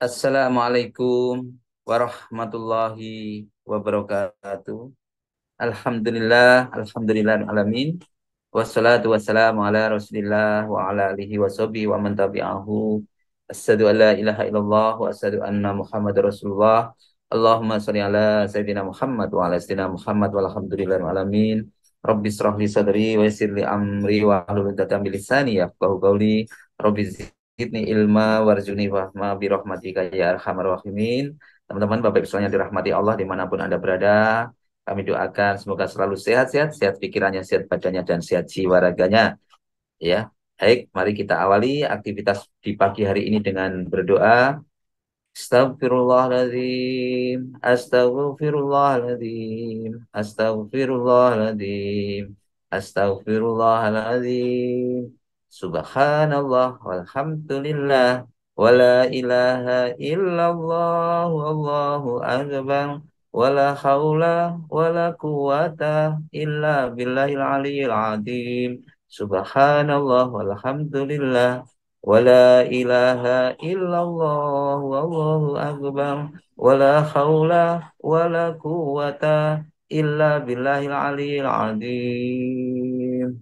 Assalamualaikum warahmatullahi wabarakatuh. Alhamdulillah alamin. Wassalatu wassalamu ala Rasulillah wa ala alihi wa sahbihi wa man tabi'ahu. Asyhadu an la ilaha illallah wa asyhadu anna Muhammadar Rasulullah. Allahumma shalli ala sayyidina Muhammad wa ala sayyidina Muhammad walhamdulillahi alamin. Rabbi israh li sadri wa yassir li amri wa hlul 'uqdatam min lisani yafqahu qawli. Rabbi zidni ilma warzuqni fahma bi rahmatika ya arhamar rahimin. Teman-teman, Bapak Ibu sekalian yang dirahmati Allah dimanapun Anda berada, kami doakan semoga selalu sehat-sehat, sehat pikirannya, sehat badannya, dan sehat jiwa raganya. Ya, baik, mari kita awali aktivitas di pagi hari ini dengan berdoa. Astagfirullahaladzim, astagfirullahaladzim, astagfirullahaladzim, astagfirullahaladzim. Subhanallah, walhamdulillah, wala ilaha illallah, wallahu akbar, wala hawla, wala quwata, illa billahil aliyil azim. Subhanallah, walhamdulillah, wala ilaha illallah wallahu akbar wala haula wala quwata illa billahil aliyil azim.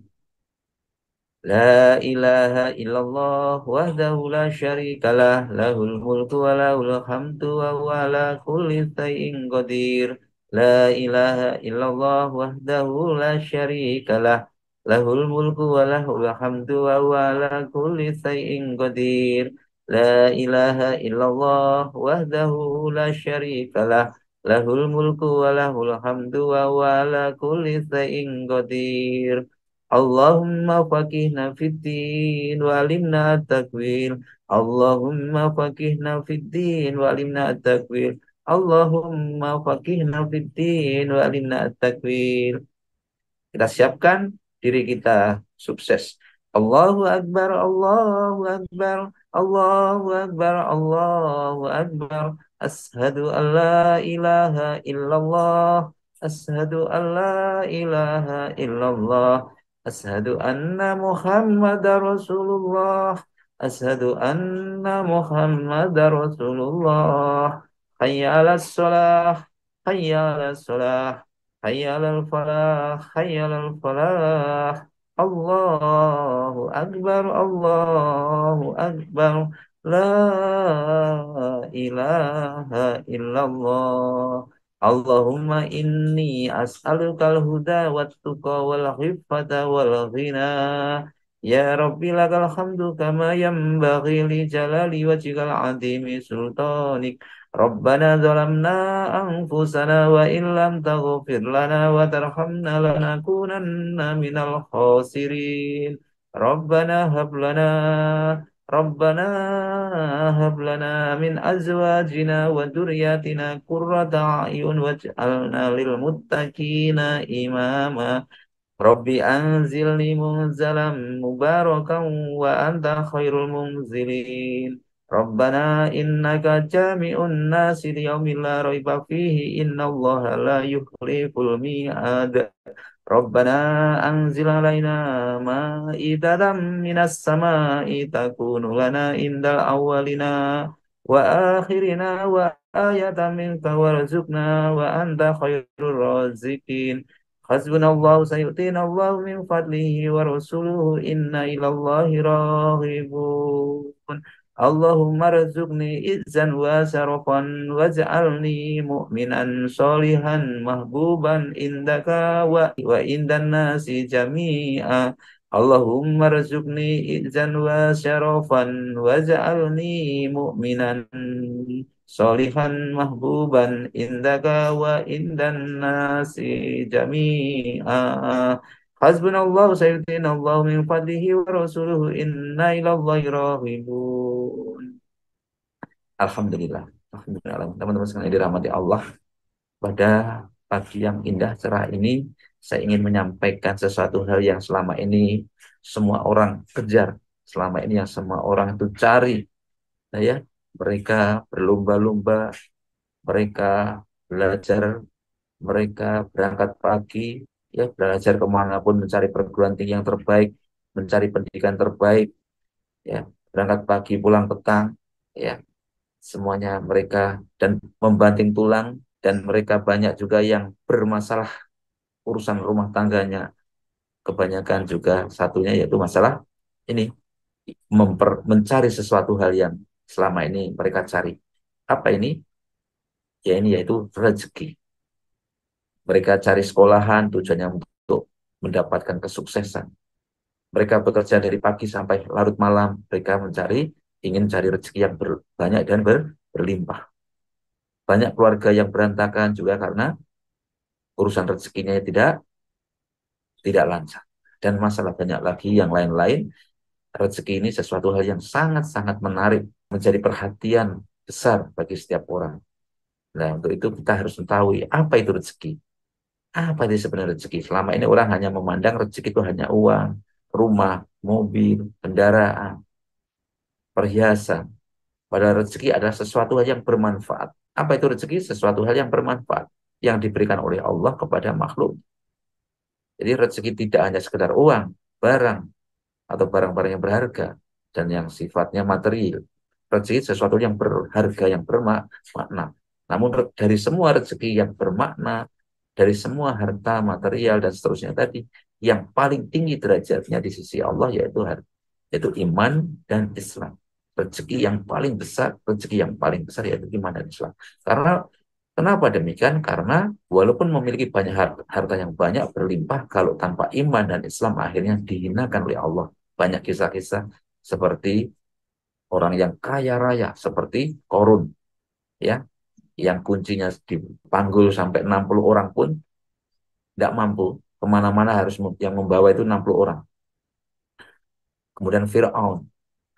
La ilaha illallah wahdahu la syarikalah lahul mulku wa lahul hamdu wa huwa ala kulli syai'in qadir. La ilaha illallah wahdahu la syarikalah lahul mulku wa lahul hamdu wa huwa ala kulli syai'in qadir. La ilaha illallah wahdahu la syarikalah lahul mulku wa lahul hamdu wa huwa ala kulli syai'in qadir. Allahumma faqihna fiddin wa alimna at-takwil. Allahumma faqihna fiddin wa alimna at-takwil. Allahumma faqihna fiddin wa alimna at-takwil. Kita siapkan diri kita sukses. Allahu Akbar, Allahu Akbar, Allahu Akbar, Allahu Akbar. Ashadu an la ilaha illallah. Ashadu an la ilaha illallah. Ashadu anna Muhammadar Rasulullah. Ashadu anna Muhammadar Rasulullah. Hayya ala sholah. Hayya ala sholah. Hayya alal falah, hayya alal falah. Allahu Akbar, Allahu Akbar. La ilaha illallah. Allahumma inni as'alukal huda wat tuqa wal khifata wal ghina. Ya Rabbi lakal hamdu kama yanbaghi li jalali wajhikal azimi sultanik. Rabbana zalamna anfusana wa illam taghfir lana wa tarhamna lanakunanna minal khasirin. Rabbana hab lana Rabbana hab lana min azwajina wa dzurriyyatina qurrata a'yun waj'alna lil muttaqina imama. Rabbi anzilni munzalam mubarakan wa anta khairul munzilin. Rabbana innaka jami'un nasi liyaumin la raiba fihi innallaha la yukhliful mi'ad. Rabbana anzil alaina ma'idatan minas sama'i takunu lana indal awwalina wa akhirina wa ayatan minka warzuqna wa anta khairur raziqin. Hasbunallahu sayu'tinallahu min fadlihi wa rasuluhu inna ilallahi raghibun. Allahumma rzuqni izzan wa sarafan waj'alni mu'minan solihan mahbuban indaka wa indan nasi jami'a. Allahumma rzuqni izzan wa syarafan waj'alni mu'minan solihan mahbuban indaka wa indan nasi jami'a. Hasbunallahu sayyidinallahu min fadlihi wa rasuluhu inna ilallahi rahibun. Alhamdulillah. Alhamdulillah. Teman-teman sekalian yang dirahmati Allah, pada pagi yang indah cerah ini saya ingin menyampaikan sesuatu hal yang selama ini semua orang kejar, selama ini yang semua orang itu cari. Nah, ya, mereka berlomba-lomba, mereka belajar, mereka berangkat pagi, ya belajar kemanapun mencari perguruan tinggi yang terbaik, mencari pendidikan terbaik, ya berangkat pagi pulang petang, ya semuanya mereka dan membanting tulang, dan mereka banyak juga yang bermasalah urusan rumah tangganya. Kebanyakan juga satunya yaitu masalah ini, mencari sesuatu hal yang selama ini mereka cari. Apa ini? Ya ini yaitu rezeki. Mereka cari sekolahan tujuannya untuk mendapatkan kesuksesan. Mereka bekerja dari pagi sampai larut malam. Mereka ingin cari rezeki yang banyak dan berlimpah. Banyak keluarga yang berantakan juga karena urusan rezekinya tidak lancar. Dan masalah banyak lagi yang lain-lain. Rezeki ini sesuatu hal yang sangat-sangat menarik, menjadi perhatian besar bagi setiap orang. Nah, untuk itu kita harus mengetahui apa itu rezeki. Apa itu sebenarnya rezeki? Selama ini orang hanya memandang rezeki itu hanya uang, rumah, mobil, kendaraan, perhiasan. Padahal rezeki adalah sesuatu hal yang bermanfaat. Apa itu rezeki? Sesuatu hal yang bermanfaat yang diberikan oleh Allah kepada makhluk. Jadi rezeki tidak hanya sekedar uang, barang, atau barang-barang yang berharga dan yang sifatnya material. Rezeki sesuatu yang berharga, yang bermakna. Namun dari semua rezeki yang bermakna, dari semua harta material dan seterusnya tadi, yang paling tinggi derajatnya di sisi Allah yaitu iman dan Islam. Rezeki yang paling besar, rezeki yang paling besar yaitu iman dan Islam. Karena kenapa demikian? Karena walaupun memiliki banyak harta yang banyak berlimpah, kalau tanpa iman dan Islam akhirnya dihinakan oleh Allah. Banyak kisah-kisah seperti orang yang kaya raya, seperti Korun, ya, yang kuncinya dipanggul sampai 60 orang pun tidak mampu. Kemana-mana harus yang membawa itu 60 orang. Kemudian Fir'aun,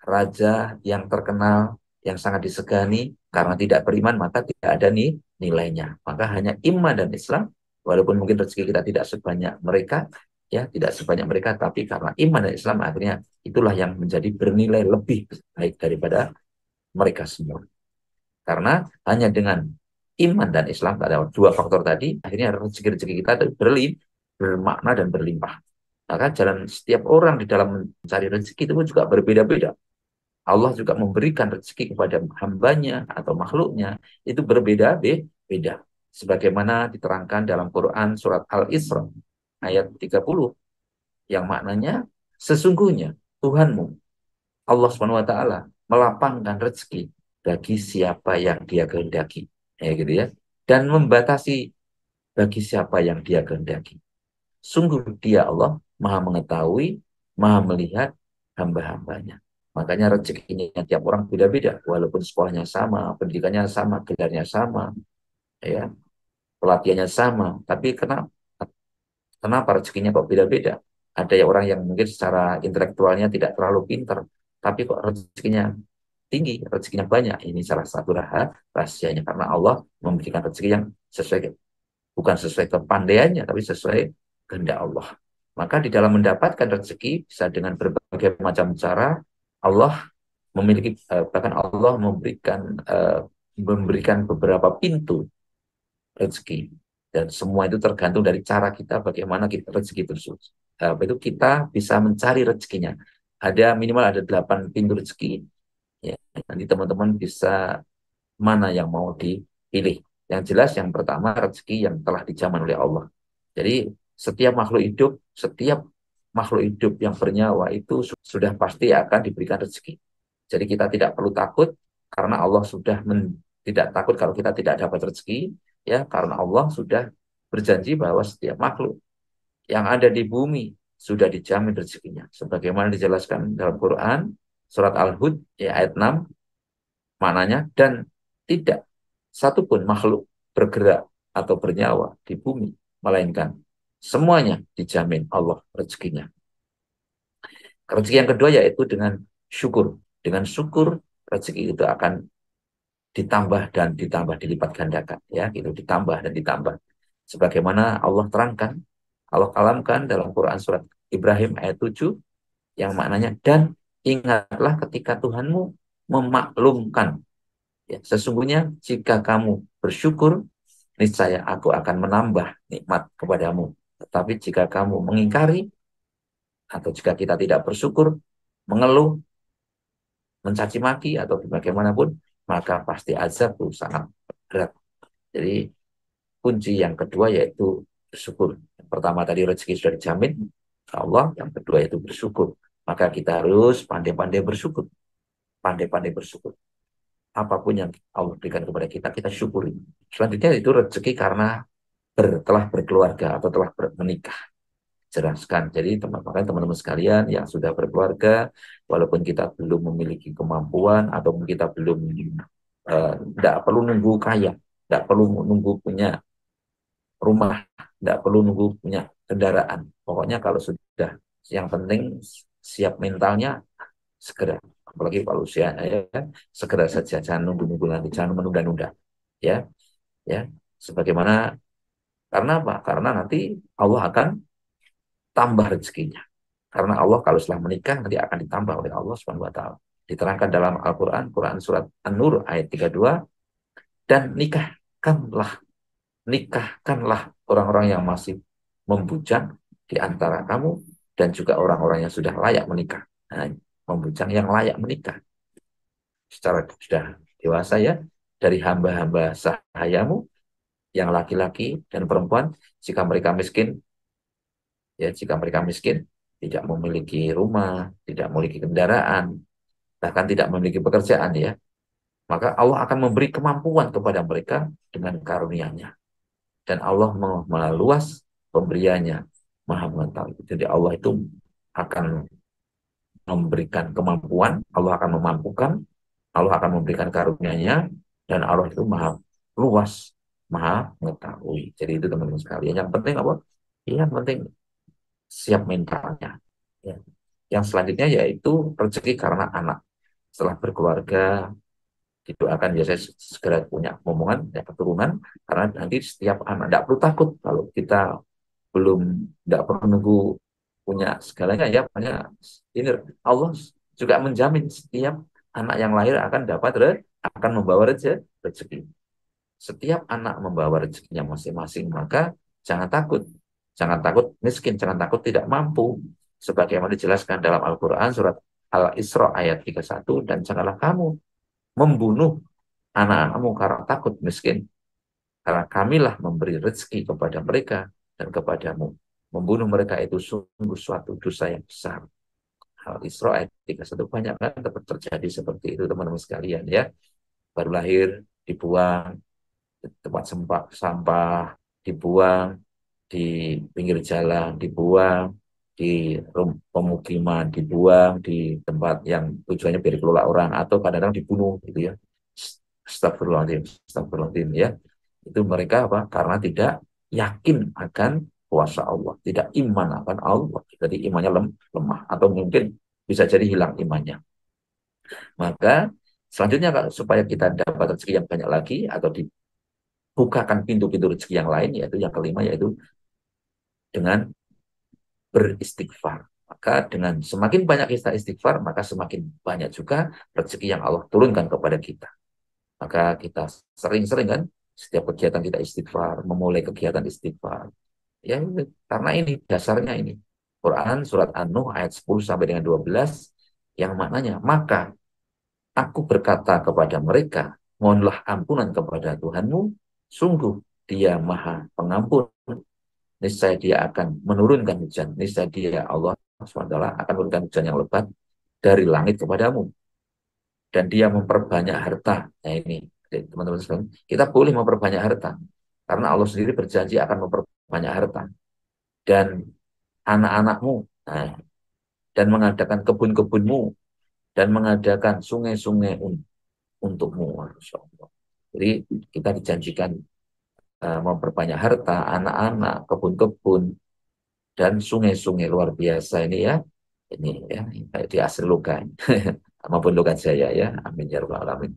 raja yang terkenal, yang sangat disegani, karena tidak beriman maka tidak ada nilainya. Maka hanya iman dan Islam, walaupun mungkin rezeki kita tidak sebanyak mereka, ya tidak sebanyak mereka, tapi karena iman dan Islam akhirnya itulah yang menjadi bernilai lebih baik daripada mereka semua. Karena hanya dengan iman dan Islam, ada dua faktor tadi, akhirnya rezeki-rezeki kita bermakna dan berlimpah. Maka jalan setiap orang di dalam mencari rezeki itu pun juga berbeda-beda. Allah juga memberikan rezeki kepada hambanya atau makhluknya itu berbeda-beda. Sebagaimana diterangkan dalam Quran surat Al-Isra ayat 30 yang maknanya sesungguhnya Tuhanmu Allah Subhanahu wa taala melapangkan rezeki bagi siapa yang Dia kehendaki. Ya gitu ya. Dan membatasi bagi siapa yang Dia kehendaki. Sungguh Dia Allah Maha mengetahui, Maha melihat hamba-hambanya. Makanya rezekinya tiap orang beda-beda, walaupun sekolahnya sama, pendidikannya sama, gelarnya sama, ya, pelatihannya sama, tapi kenapa rezekinya kok beda-beda? Ada ya orang yang mungkin secara intelektualnya tidak terlalu pintar, tapi kok rezekinya tinggi, rezekinya banyak. Ini salah satu rahasianya karena Allah memberikan rezeki yang sesuai, bukan sesuai kepandaiannya, tapi sesuai kehendak Allah. Maka di dalam mendapatkan rezeki bisa dengan berbagai macam cara. Allah memiliki bahkan Allah memberikan beberapa pintu rezeki, dan semua itu tergantung dari cara kita bagaimana kita rezeki tersebut. Itu kita bisa mencari rezekinya. Minimal ada 8 pintu rezeki. Ya, nanti teman-teman bisa mana yang mau dipilih. Yang jelas yang pertama rezeki yang telah dijamin oleh Allah. Jadi setiap makhluk hidup yang bernyawa itu sudah pasti akan diberikan rezeki. Jadi kita tidak perlu takut karena Allah sudah tidak takut kalau kita tidak dapat rezeki, ya, karena Allah sudah berjanji bahwa setiap makhluk yang ada di bumi sudah dijamin rezekinya. Sebagaimana dijelaskan dalam Quran surat Al-Hud ya, ayat 6, maknanya dan tidak satupun makhluk bergerak atau bernyawa di bumi melainkan semuanya dijamin Allah rezekinya. Rezeki yang kedua yaitu dengan syukur. Dengan syukur rezeki itu akan ditambah dan ditambah, dilipat gandakan, ya gitu, ditambah dan ditambah. Sebagaimana Allah terangkan, Allah kalamkan dalam Quran surat Ibrahim ayat 7 yang maknanya dan ingatlah ketika Tuhanmu memaklumkan, ya, sesungguhnya jika kamu bersyukur niscaya aku akan menambah nikmat kepadamu. Tetapi jika kamu mengingkari atau jika kita tidak bersyukur, mengeluh, mencaci maki atau bagaimanapun, maka pasti azab itu sangat berat. Jadi kunci yang kedua yaitu bersyukur. Yang pertama tadi rezeki sudah dijamin Allah, yang kedua yaitu bersyukur. Maka kita harus pandai-pandai bersyukur, pandai-pandai bersyukur. Apapun yang Allah berikan kepada kita, kita syukuri. Selanjutnya itu rezeki karena telah berkeluarga atau telah menikah. Jelaskan. Jadi teman-teman sekalian yang sudah berkeluarga, walaupun kita belum memiliki kemampuan atau kita belum tidak perlu nunggu kaya, tidak perlu nunggu punya rumah, tidak perlu nunggu punya kendaraan. Pokoknya kalau sudah, yang penting siap mentalnya, segera. Apalagi kalau usia ya, segera saja, jangan nunggu-nunggu nanti, jangan menunda-nunda. Ya, ya. Sebagaimana, karena apa? Karena nanti Allah akan tambah rezekinya. Karena Allah kalau setelah menikah nanti akan ditambah oleh Allah Subhanahu wa taala. Diterangkan dalam Al-Qur'an, Quran surat An-Nur ayat 32, dan nikahkanlah orang-orang yang masih membujang di antara kamu dan juga orang-orang yang sudah layak menikah. Nah, membujang yang layak menikah secara sudah dewasa ya, dari hamba-hamba sahayamu yang laki-laki dan perempuan, jika mereka miskin ya, jika mereka miskin, tidak memiliki rumah, tidak memiliki kendaraan, bahkan tidak memiliki pekerjaan ya, maka Allah akan memberi kemampuan kepada mereka dengan karunia-Nya. Dan Allah meluas pemberiannya, Maha mengetahui. Jadi Allah itu akan memberikan kemampuan, Allah akan memampukan, Allah akan memberikan karunia-Nya, dan Allah itu Maha luas, Maha mengetahui. Jadi itu teman-teman sekalian. Yang penting apa? Yang penting siap mentalnya. Ya. Yang selanjutnya yaitu rezeki karena anak. Setelah berkeluarga, didoakan biasanya segera punya omongan, ya, keturunan, karena nanti setiap anak, tidak perlu takut kalau kita belum, tidak perlu nunggu punya segalanya ya, makanya ini Allah juga menjamin setiap anak yang lahir akan akan membawa rezeki. Setiap anak membawa rezekinya masing-masing, maka jangan takut miskin, jangan takut tidak mampu, sebagaimana dijelaskan dalam Al-Quran surat Al-Isra ayat 31, dan janganlah kamu membunuh anak-anakmu karena takut miskin, karena kamilah memberi rezeki kepada mereka dan kepadamu. Membunuh mereka itu sungguh suatu dosa yang besar. Al-Isra ayat 31, banyak kan terjadi seperti itu teman-teman sekalian ya. Baru lahir dibuang di tempat sampah, dibuang di pinggir jalan, dibuang di pemukiman, dibuang di tempat yang tujuannya biar dikelola orang, atau kadang-kadang dibunuh gitu ya. Astagfirullahaladzim, astagfirullahaladzim ya. Itu mereka apa? Karena tidak yakin akan kuasa Allah, tidak iman akan Allah. Jadi imannya lemah, atau mungkin bisa jadi hilang imannya. Maka selanjutnya supaya kita dapat rezeki yang banyak lagi atau dibukakan pintu-pintu rezeki yang lain, yaitu yang kelima, yaitu dengan beristighfar. Maka dengan semakin banyak kita istighfar, maka semakin banyak juga rezeki yang Allah turunkan kepada kita. Maka kita sering-sering kan setiap kegiatan kita istighfar, memulai kegiatan istighfar. Ya, karena ini dasarnya ini. Quran surat An-Nuh ayat 10 sampai dengan 12 yang maknanya, maka aku berkata kepada mereka, mohonlah ampunan kepada Tuhanmu, sungguh Dia Maha Pengampun. Niscaya Dia akan menurunkan hujan. Niscaya Dia Allah SWT akan menurunkan hujan yang lebat dari langit kepadamu. Dan Dia memperbanyak harta. Nah ini, teman-teman sekalian, kita boleh memperbanyak harta. Karena Allah sendiri berjanji akan memperbanyak harta. Dan anak-anakmu, nah, dan mengadakan kebun-kebunmu, dan mengadakan sungai-sungai untukmu. Masya Allah. Jadi kita dijanjikan memperbanyak harta, anak-anak, kebun-kebun, dan sungai-sungai luar biasa ini ya. Ini ya, di asli logan maupun logan saya ya. Amin ya rabbal alamin.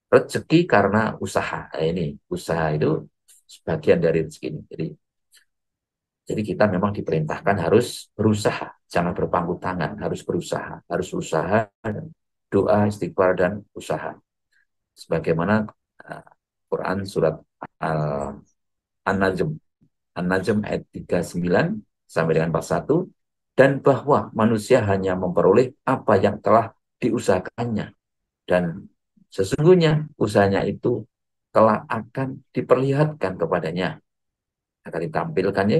Rezeki karena usaha. Nah, ini usaha itu sebagian dari rezeki ini. Jadi kita memang diperintahkan harus berusaha, jangan berpangku tangan, harus berusaha, doa, istighfar dan usaha. Sebagaimana Quran surat An-Najm, An-Najm ayat 39 sampai dengan 41, dan bahwa manusia hanya memperoleh apa yang telah diusahakannya, dan Sesungguhnya usahanya itu kelak akan diperlihatkan kepadanya, akan ditampilkan ya,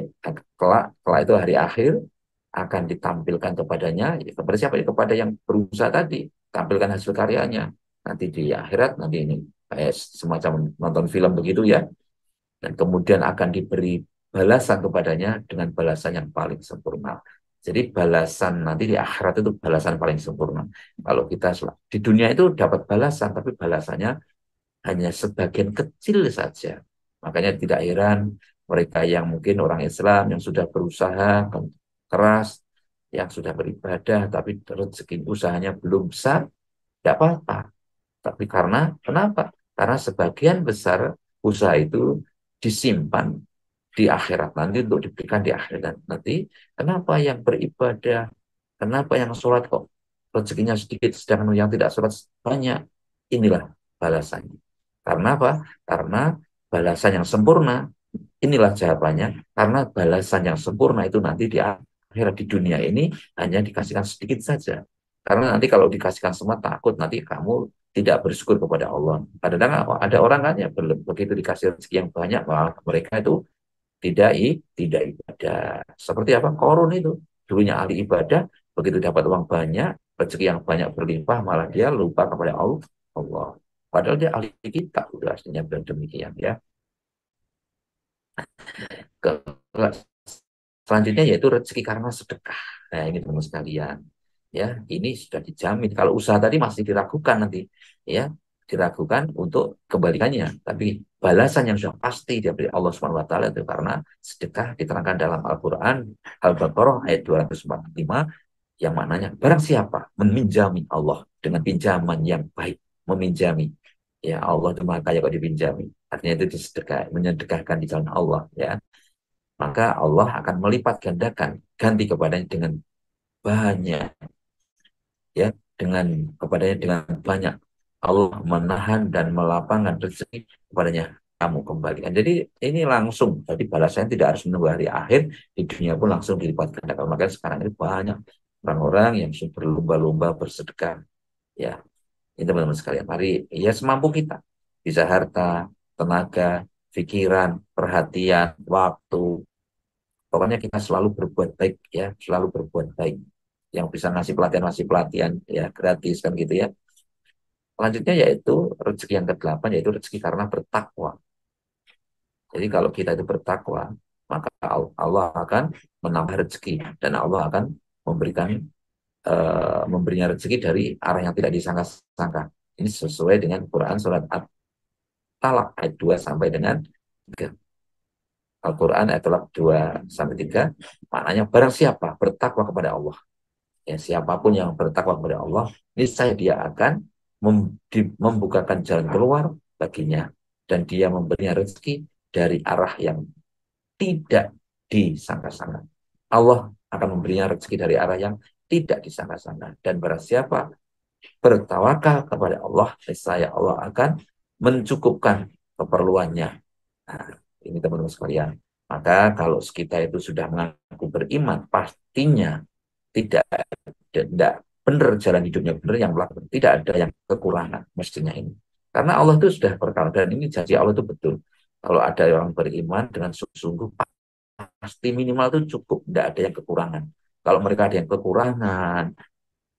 kelak kelak itu hari akhir akan ditampilkan kepadanya ya, kepada siapa ya, kepada yang berusaha tadi, tampilkan hasil karyanya nanti di akhirat. Nanti ini kayak semacam nonton film begitu ya, dan kemudian akan diberi balasan kepadanya dengan balasan yang paling sempurna. Jadi balasan nanti di akhirat itu balasan paling sempurna. Kalau kita di dunia itu dapat balasan, tapi balasannya hanya sebagian kecil saja. Makanya tidak heran mereka yang mungkin orang Islam yang sudah berusaha keras, yang sudah beribadah, tapi rezeki usahanya belum besar, tidak apa-apa. Tapi karena kenapa? Karena sebagian besar usaha itu disimpan di akhirat nanti untuk diberikan di akhirat nanti. Kenapa yang beribadah, kenapa yang sholat kok rezekinya sedikit, sedangkan yang tidak sholat banyak? Inilah balasannya. Karena apa? Karena balasan yang sempurna. Inilah jawabannya. Karena balasan yang sempurna itu nanti di akhirat, di dunia ini hanya dikasihkan sedikit saja. Karena nanti kalau dikasihkan semua, takut nanti kamu tidak bersyukur kepada Allah. Kadang-kadang ada orang kan ya, begitu dikasih rezeki yang banyak, malah mereka itu tidak ibadah. Seperti apa? Korun itu dulunya ahli ibadah, begitu dapat uang banyak, rezeki yang banyak berlimpah, malah dia lupa kepada Allah. Padahal dia ahli kitab, udah aslinya demikian ya. Ke- Selanjutnya yaitu rezeki karena sedekah. Nah, ini teman sekalian. Ya, ini sudah dijamin. Kalau usaha tadi masih diragukan nanti, ya, diragukan untuk kebalikannya. Tapi balasan yang sudah pasti dari Allah Subhanahu wa taala itu karena sedekah diterangkan dalam Al-Qur'an Al-Baqarah ayat 245 yang maknanya barang siapa meminjami Allah dengan pinjaman yang baik, meminjami, ya Allah itu maha kaya kok dipinjami. Artinya itu disedekah, menyedekahkan di jalan Allah ya, maka Allah akan melipat gandakan ganti kepadanya dengan banyak, ya, dengan kepadanya dengan banyak. Allah menahan dan melapangkan rezeki kepadanya, kamu kembalikan. Jadi ini langsung, jadi balasannya tidak harus menunggu hari akhir, di dunia pun langsung dilipat gandakan. Makanya sekarang ini banyak orang-orang yang berlomba-lomba bersedekah ya. Ini teman-teman sekalian, mari ya semampu kita, bisa harta, tenaga, pikiran, perhatian, waktu. Pokoknya kita selalu berbuat baik ya, selalu berbuat baik. Yang bisa ngasih pelatihan ya gratis kan gitu ya. Selanjutnya yaitu rezeki yang ke-8 yaitu rezeki karena bertakwa. Jadi kalau kita itu bertakwa, maka Allah akan menambah rezeki dan Allah akan memberikan memberinya rezeki dari arah yang tidak disangka-sangka. Ini sesuai dengan Quran surat At-Talaq ayat 2 sampai dengan 3. Al-Quran ayat 2 sampai 3 maknanya barang siapa bertakwa kepada Allah, ya, siapapun yang bertakwa kepada Allah, niscaya dia akan membukakan jalan keluar baginya dan dia memberinya rezeki dari arah yang tidak disangka-sangka. Allah akan memberinya rezeki dari arah yang tidak disangka-sangka. Dan barang siapa bertawakal kepada Allah, niscaya Allah akan mencukupkan keperluannya. Nah, ini teman-teman sekalian. Maka kalau kita itu sudah mengaku beriman, pastinya tidak tidak benar jalan hidupnya benar, yang melakukan tidak ada yang kekurangan mestinya ini. Karena Allah itu sudah berkata, dan ini janji Allah itu betul. Kalau ada orang beriman dengan sungguh-sungguh, pasti minimal itu cukup, tidak ada yang kekurangan. Kalau mereka ada yang kekurangan,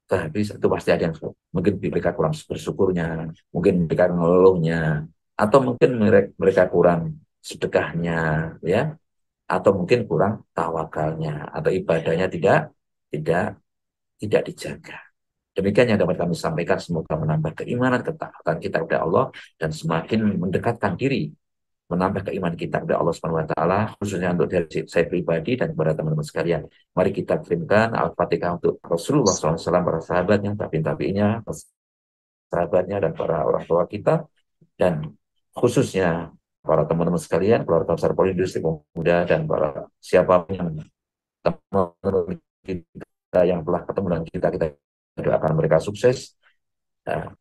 kehabisan itu pasti ada yang mungkin mereka kurang bersyukurnya, mungkin mereka ngeluhnya, atau mungkin mereka kurang sedekahnya, ya, atau mungkin kurang tawakalnya, atau ibadahnya tidak tidak dijaga. Demikian yang dapat kami sampaikan, semoga menambah keimanan ketaatan kita kepada Allah dan semakin mendekatkan diri, menambah keimanan kita kepada Allah Subhanahu wa taala, khususnya untuk diri saya pribadi dan kepada teman-teman sekalian. Mari kita kirimkan Al-Fatihah untuk Rasulullah SAW, para sahabatnya, tabi'in-tabi'innya, sahabatnya, dan para orang tua kita, dan khususnya para teman-teman sekalian, keluarga besar Polindustri Pemuda, dan para siapapun yang teman-teman kita yang telah ketemu dengan kita doakan mereka sukses. Nah,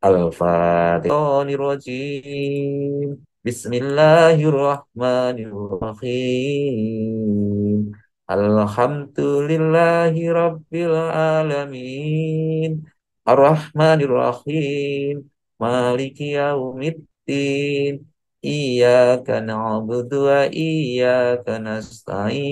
Al-Fatihah. Bismillahirrahmanirrahim. Alhamdulillahi Rabbil Alamin. Ar-Rahmanirrahim. maliki yaumiddin. Iyyaka na'budu wa iyyaka nasta'in.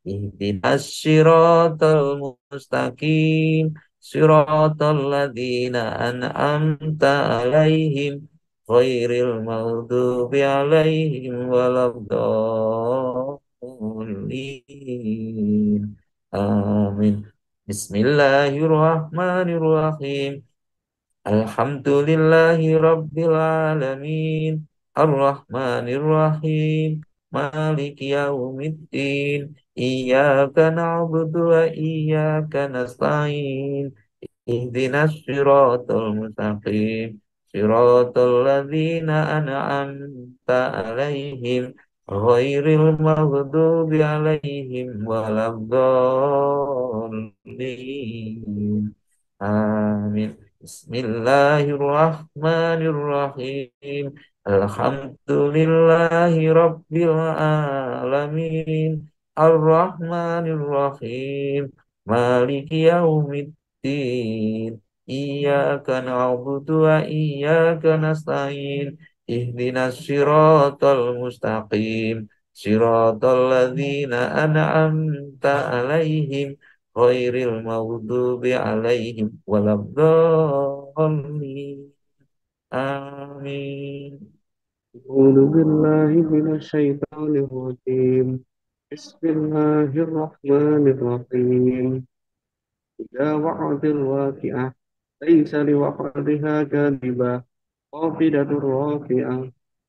Ihdinas siratal mustaqim. Siratal ladzina an'amta alaihim ghairil maghdubi alaihim waladdallin. Amin. Bismillahirrahmanirrahim. Alhamdulillahi Rabbil Alamin. Ar-Rahmanir-Rahim. Maliki yaumiddin. Iyyaka na'budu wa iyyaka nasta'in. Ihdinas siratal mustaqim. Siratal ladzina an'amta alaihim ghairil maghdubi alaihim waladdallin. Amin. Bismillahirrahmanirrahim. Alhamdulillahi Rabbil Alamin. Ar-Rahmanir-Rahim. Maliki yaumiddin. Iyyaka na'budu wa iyyaka nasta'in. Ihdinas siratal mustaqim. Siratal ladzina an'amta alaihim ghairil maghdubi alaihim waladdallin. Amin. أعوذ بالله من الشيطان الرجيم. بسم الله الرحمن الرحيم. إذا وقعت الواقعة ليس لوقعتها كاذبة خافضة رافعة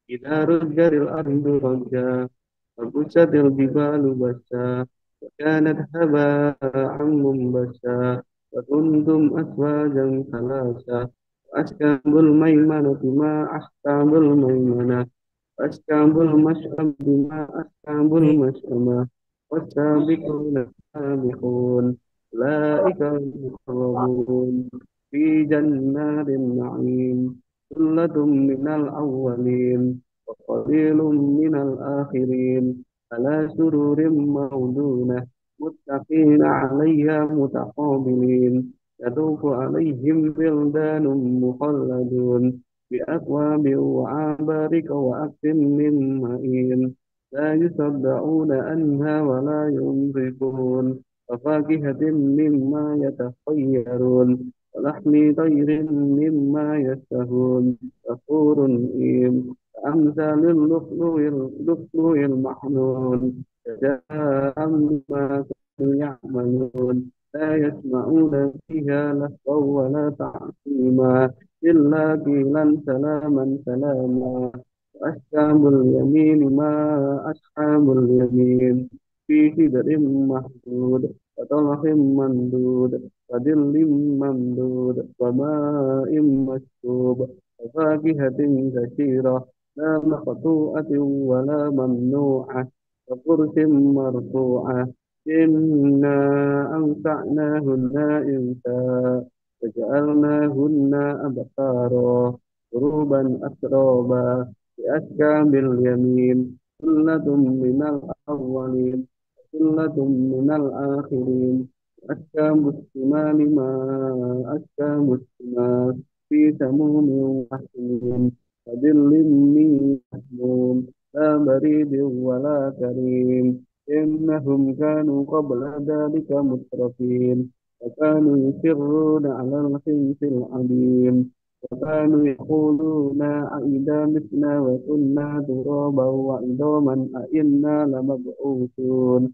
إذا رجت الأرض رجا وبست الجبال بسا وكانت هباء منبسا وكنتم أزواجا ثلاثا وأصحاب الميمنة ما أصحاب الميمنة أصحاب المشأمة ما أصحاب المشأمة والسابقون السابقون أولئك المقربون في جنات النعيم ثلة من الأولين وقليل من الآخرين على سرور موضونة متقين عليها متقابلين يطوف عليهم بلدان مخلدون بأكواب وعبارك وأكل من معين لا يصدعون عنها ولا ينزفون وفاكهة مما يتخيرون ولحم طير مما يشتهون غفور إيم أمثال اللؤلؤ المحنون جزاء بما كانوا يعملون لا يسمعون فيها لهوا ولا تعصيما إلا قيلا سلاما سلاما وأصحاب اليمين ما أصحاب اليمين في سدر مهدود وطلح ممدود وظل ممدود وماء مسكوب وفاكهة كثيرة لا مقطوعة ولا ممنوعة وفرش مرفوعة إنا أنشأناهن إنشاء وجعلناهن أبكارا عروبا أترابا بأشكال اليمين ثلة من الأولين ثلة من الآخرين أشكام الشمال ما أشكام الشمال في سموم وحميم وظل من يحموم لا بريد ولا كريم إنهم كانوا قبل ذلك مترفين وكانوا يصرون على الحنث العظيم وكانوا يقولون أئذا متنا وكنا ترابا وعظاما أئنا لمبعوثون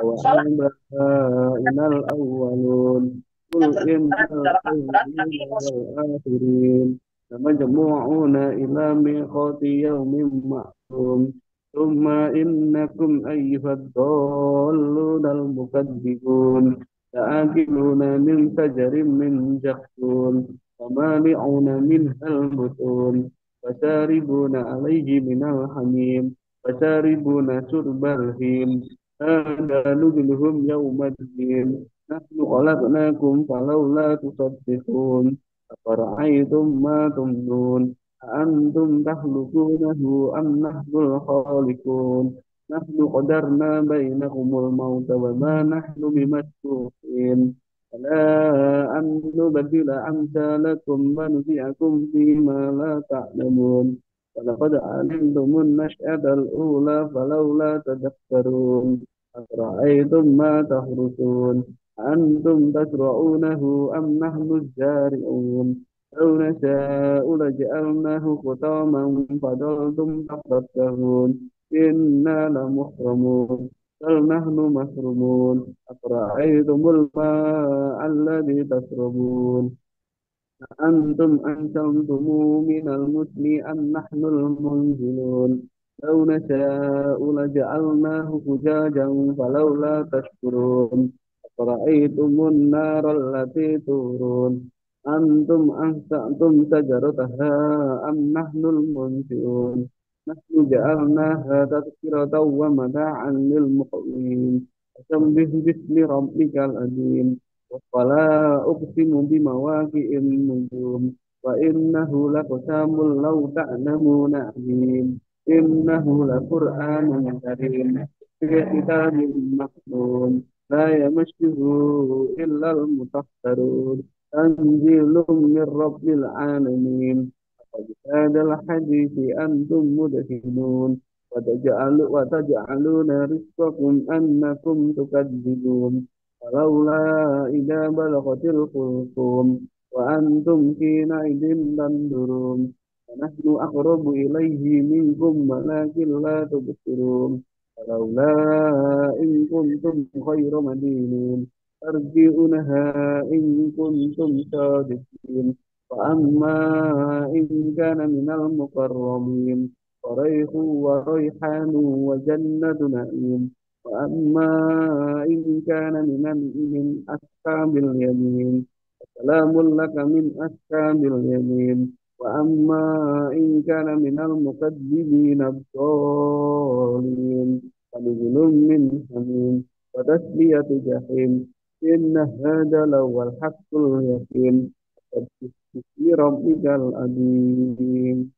وآباؤنا الأولون قل إن الأولين والآخرين لمجموعون إلى ميقات يوم معلوم ثم إنكم أيها الضالون المكذبون لآكلون من شجر من زقوم فمالئون منها البطون فشاربون عليه من الحميم فشاربون شرب الهيم هذا نزلهم يوم الدين نحن خلقناكم فلولا تصدقون أفرأيتم ما تمنون أأنتم تخلقونه أم نحن الخالقون نحن قدرنا بينكم الموت وما نحن بمسبوقين ألا أن نبدل أمثالكم وننبئكم فيما لا تعلمون ولقد علمتم النشأة الأولى فلولا تذكرون أفرأيتم ما تحرثون أنتم تزرعونه أم نحن الزارعون لو نشاء لجعلناه حطاما فظلتم تفكهون إنا لمحرمون بل نحن محرومون أفرأيتم الماء الذي تشربون أنتم أنزلتموه من المزن أم نحن المنزلون لو نشاء لجعلناه فجاجا فلولا تشكرون أفرأيتم النار التي تورون أنتم أنشأتم شجرتها أم نحن المنشئون نحن جعلناها تذكرة ومتاعا للمقوين فسبح باسم ربك العظيم ولا أقسم بمواقع النجوم وإنه لقسم لو تعلمون عظيم إنه لقرآن كريم في كتاب مكنون لا يمسه إلا المطهرون تنزيل من رب العالمين هذا الحديث أنتم مدهنون وتجعلون رزقكم أنكم تكذبون فلولا إذا بلغت الحلقوم وأنتم حينئذ تنظرون ونحن أقرب إليه منكم ولكن لا تبصرون فلولا إن كنتم خير مدينين ترجعونها إن كنتم صادقين وأما إن كان من المقربين فريح وريحان وجنة نعيم وأما إن كان من أصحاب اليمين سلام لك من أصحاب اليمين وأما إن كان من المكذبين الضالين فنزل من حميم وتسلية جحيم إن هذا لهو الحق اليقين باسم ربك العظيم